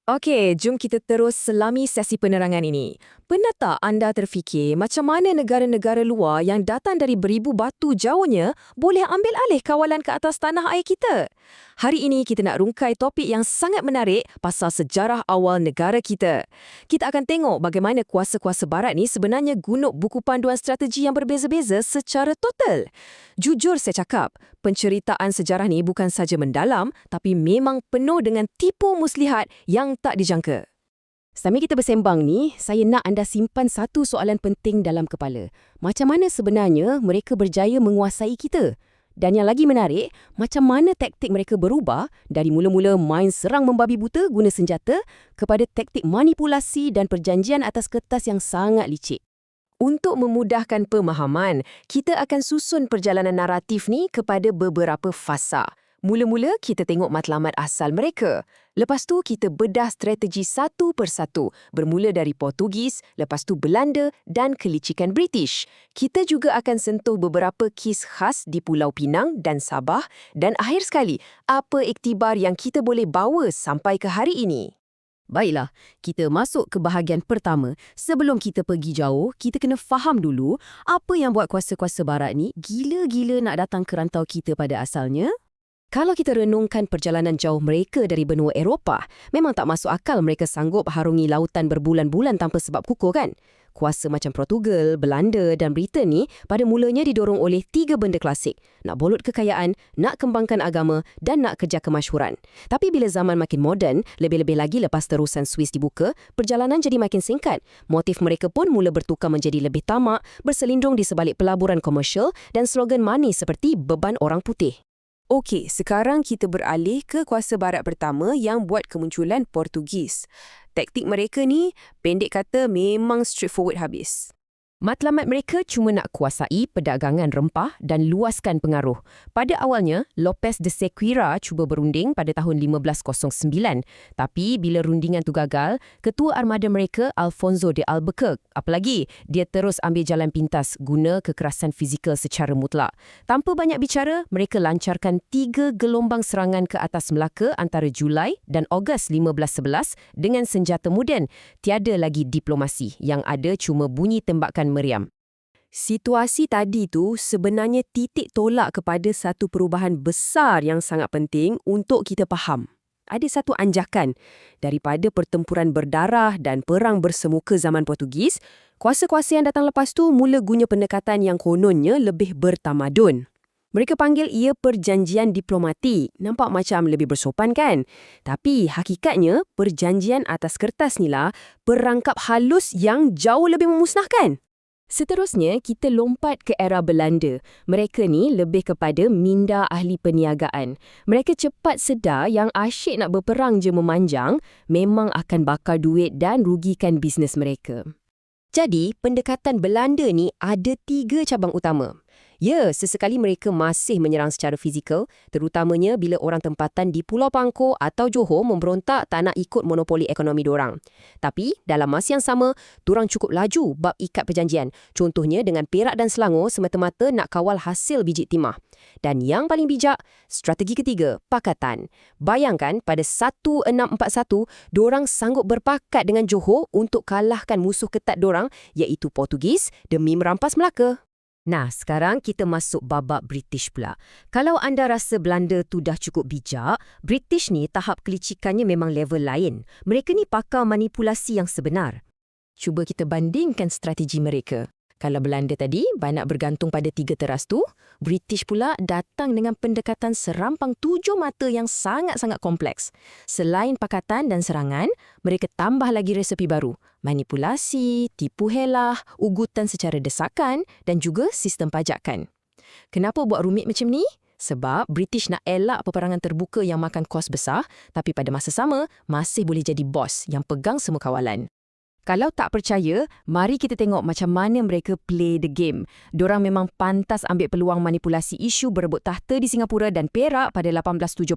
Okey, jom kita terus selami sesi penerangan ini. Pernah tak anda terfikir macam mana negara-negara luar yang datang dari beribu batu jauhnya boleh ambil alih kawalan ke atas tanah air kita? Hari ini kita nak rungkai topik yang sangat menarik pasal sejarah awal negara kita. Kita akan tengok bagaimana kuasa-kuasa barat ni sebenarnya gunuk buku panduan strategi yang berbeza-beza secara total. Jujur saya cakap, penceritaan sejarah ni bukan saja mendalam tapi memang penuh dengan tipu muslihat yang tak dijangka. Sambil kita bersembang ni, saya nak anda simpan satu soalan penting dalam kepala. Macam mana sebenarnya mereka berjaya menguasai kita? Dan yang lagi menarik, macam mana taktik mereka berubah dari mula-mula main serang membabi buta guna senjata kepada taktik manipulasi dan perjanjian atas kertas yang sangat licik. Untuk memudahkan pemahaman, kita akan susun perjalanan naratif ni kepada beberapa fasa. Mula-mula kita tengok matlamat asal mereka. Lepas tu kita bedah strategi satu persatu, bermula dari Portugis, lepas tu Belanda dan kelicikan British. Kita juga akan sentuh beberapa kes khas di Pulau Pinang dan Sabah dan akhir sekali, apa iktibar yang kita boleh bawa sampai ke hari ini. Baiklah, kita masuk ke bahagian pertama. Sebelum kita pergi jauh, kita kena faham dulu apa yang buat kuasa-kuasa barat ni gila-gila nak datang ke rantau kita pada asalnya. Kalau kita renungkan perjalanan jauh mereka dari benua Eropah, memang tak masuk akal mereka sanggup harungi lautan berbulan-bulan tanpa sebab kukuh kan? Kuasa macam Portugal, Belanda dan Britain ni pada mulanya didorong oleh tiga benda klasik. Nak bolut kekayaan, nak kembangkan agama dan nak kejar kemasyhuran. Tapi bila zaman makin moden, lebih-lebih lagi lepas terusan Swiss dibuka, perjalanan jadi makin singkat. Motif mereka pun mula bertukar menjadi lebih tamak, berselindung di sebalik pelaburan komersial dan slogan manis seperti beban orang putih. Okey, sekarang kita beralih ke kuasa barat pertama yang buat kemunculan Portugis. Taktik mereka ni, pendek kata, memang straightforward habis. Matlamat mereka cuma nak kuasai perdagangan rempah dan luaskan pengaruh. Pada awalnya, Lopez de Sequeira cuba berunding pada tahun 1509. Tapi bila rundingan tu gagal, ketua armada mereka Alfonso de Albuquerque, apalagi dia terus ambil jalan pintas guna kekerasan fizikal secara mutlak. Tanpa banyak bicara, mereka lancarkan 3 gelombang serangan ke atas Melaka antara Julai dan Ogos 1511 dengan senjata moden. Tiada lagi diplomasi, yang ada cuma bunyi tembakan meriam. Situasi tadi tu sebenarnya titik tolak kepada satu perubahan besar yang sangat penting untuk kita faham. Ada satu anjakan. Daripada pertempuran berdarah dan perang bersemuka zaman Portugis, kuasa-kuasa yang datang lepas tu mula guna pendekatan yang kononnya lebih bertamadun. Mereka panggil ia perjanjian diplomatik. Nampak macam lebih bersopan kan? Tapi hakikatnya, perjanjian atas kertas nilah perangkap halus yang jauh lebih memusnahkan. Seterusnya, kita lompat ke era Belanda. Mereka ni lebih kepada minda ahli perniagaan. Mereka cepat sedar yang asyik nak berperang je memanjang, memang akan bakar duit dan rugikan bisnes mereka. Jadi, pendekatan Belanda ni ada 3 cabang utama. Ya, sesekali mereka masih menyerang secara fizikal, terutamanya bila orang tempatan di Pulau Pangkor atau Johor memberontak tak nak ikut monopoli ekonomi dorang. Tapi, dalam masa yang sama, dorang cukup laju bab ikat perjanjian. Contohnya dengan Perak dan Selangor semata-mata nak kawal hasil biji timah. Dan yang paling bijak, strategi ketiga, pakatan. Bayangkan pada 1641, dorang sanggup berpakat dengan Johor untuk kalahkan musuh ketat dorang iaitu Portugis demi merampas Melaka. Nah, sekarang kita masuk babak British pula. Kalau anda rasa Belanda tu dah cukup bijak, British ni tahap kelicikannya memang level lain. Mereka ni pakar manipulasi yang sebenar. Cuba kita bandingkan strategi mereka. Kalau Belanda tadi banyak bergantung pada 3 teras tu, British pula datang dengan pendekatan serampang 7 mata yang sangat-sangat kompleks. Selain pakatan dan serangan, mereka tambah lagi resepi baru. Manipulasi, tipu helah, ugutan secara desakan dan juga sistem pajakan. Kenapa buat rumit macam ni? Sebab British nak elak peperangan terbuka yang makan kos besar, tapi pada masa sama masih boleh jadi bos yang pegang semua kawalan. Kalau tak percaya, mari kita tengok macam mana mereka play the game. Dorang memang pantas ambil peluang manipulasi isu berebut tahta di Singapura dan Perak pada 1871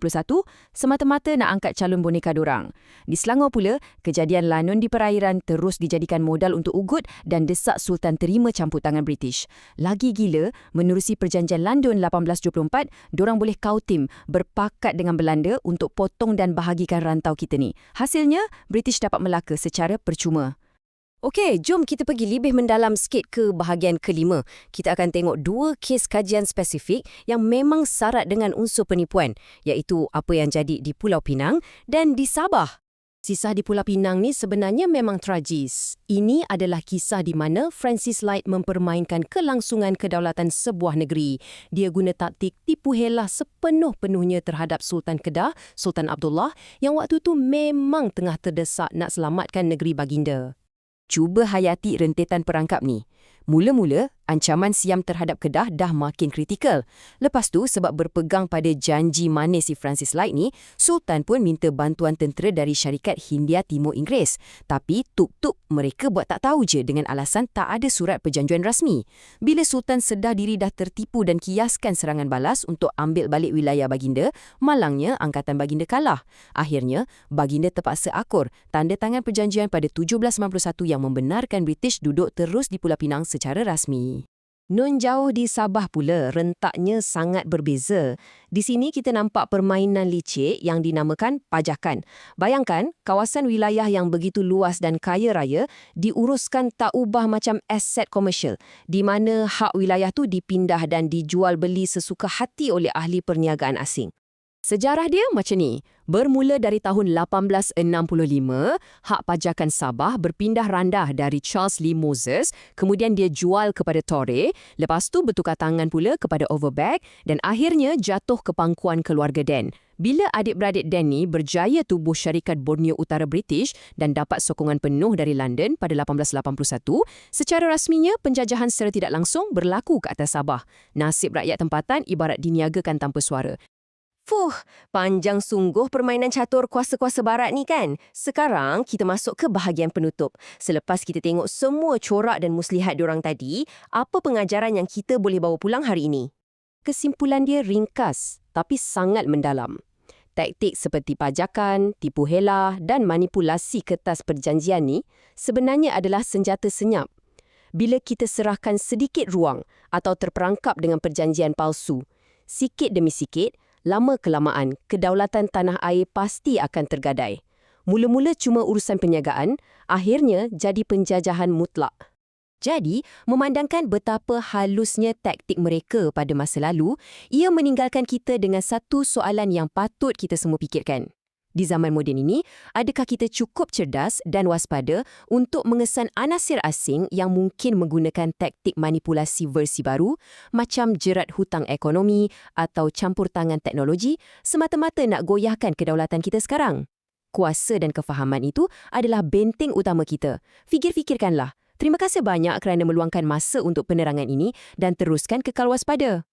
semata-mata nak angkat calon boneka dorang. Di Selangor pula, kejadian lanun di perairan terus dijadikan modal untuk ugut dan desak Sultan terima campur tangan British. Lagi gila, menerusi perjanjian London 1824, dorang boleh kautim berpakat dengan Belanda untuk potong dan bahagikan rantau kita ni. Hasilnya, British dapat Melaka secara percuma. Okey, jom kita pergi lebih mendalam sikit ke bahagian kelima. Kita akan tengok dua kes kajian spesifik yang memang syarat dengan unsur penipuan, iaitu apa yang jadi di Pulau Pinang dan di Sabah. Kisah di Pulau Pinang ni sebenarnya memang tragis. Ini adalah kisah di mana Francis Light mempermainkan kelangsungan kedaulatan sebuah negeri. Dia guna taktik tipu helah sepenuh-penuhnya terhadap Sultan Kedah, Sultan Abdullah, yang waktu tu memang tengah terdesak nak selamatkan negeri baginda. Cuba hayati rentetan perangkap ni. Mula-mula, ancaman Siam terhadap Kedah dah makin kritikal. Lepas tu, sebab berpegang pada janji manis si Francis Light ni, Sultan pun minta bantuan tentera dari syarikat Hindia Timur Inggeris. Tapi, tuk-tuk mereka buat tak tahu je dengan alasan tak ada surat perjanjian rasmi. Bila Sultan sedar diri dah tertipu dan kiaskan serangan balas untuk ambil balik wilayah baginda, malangnya angkatan baginda kalah. Akhirnya, baginda terpaksa akur tanda tangan perjanjian pada 1791 yang membenarkan British duduk terus di Pulau Pinang secara rasmi. Nun jauh di Sabah pula, rentaknya sangat berbeza. Di sini kita nampak permainan licik yang dinamakan pajakan. Bayangkan, kawasan wilayah yang begitu luas dan kaya raya diuruskan tak ubah macam aset komersial, di mana hak wilayah tu dipindah dan dijual beli sesuka hati oleh ahli perniagaan asing. Sejarah dia macam ni. Bermula dari tahun 1865, hak pajakan Sabah berpindah randah dari Charles Lee Moses, kemudian dia jual kepada Torrey, lepas tu bertukar tangan pula kepada Overbeck dan akhirnya jatuh ke pangkuan keluarga Dan. Bila adik-beradik Dan ni berjaya tubuh syarikat Borneo Utara British dan dapat sokongan penuh dari London pada 1881, secara rasminya penjajahan secara tidak langsung berlaku ke atas Sabah. Nasib rakyat tempatan ibarat diniagakan tanpa suara. Panjang sungguh permainan catur kuasa-kuasa barat ni kan? Sekarang kita masuk ke bahagian penutup. Selepas kita tengok semua corak dan muslihat diorang tadi, apa pengajaran yang kita boleh bawa pulang hari ini? Kesimpulan dia ringkas tapi sangat mendalam. Taktik seperti pajakan, tipu helah dan manipulasi kertas perjanjian ni sebenarnya adalah senjata senyap. Bila kita serahkan sedikit ruang atau terperangkap dengan perjanjian palsu, sikit demi sikit, lama-kelamaan, kedaulatan tanah air pasti akan tergadai. Mula-mula cuma urusan penjagaan, akhirnya jadi penjajahan mutlak. Jadi, memandangkan betapa halusnya taktik mereka pada masa lalu, ia meninggalkan kita dengan satu soalan yang patut kita semua fikirkan. Di zaman moden ini, adakah kita cukup cerdas dan waspada untuk mengesan anasir asing yang mungkin menggunakan taktik manipulasi versi baru macam jerat hutang ekonomi atau campur tangan teknologi semata-mata nak goyahkan kedaulatan kita sekarang? Kuasa dan kefahaman itu adalah benteng utama kita. Fikir-fikirkanlah. Terima kasih banyak kerana meluangkan masa untuk penerangan ini dan teruskan kekal waspada.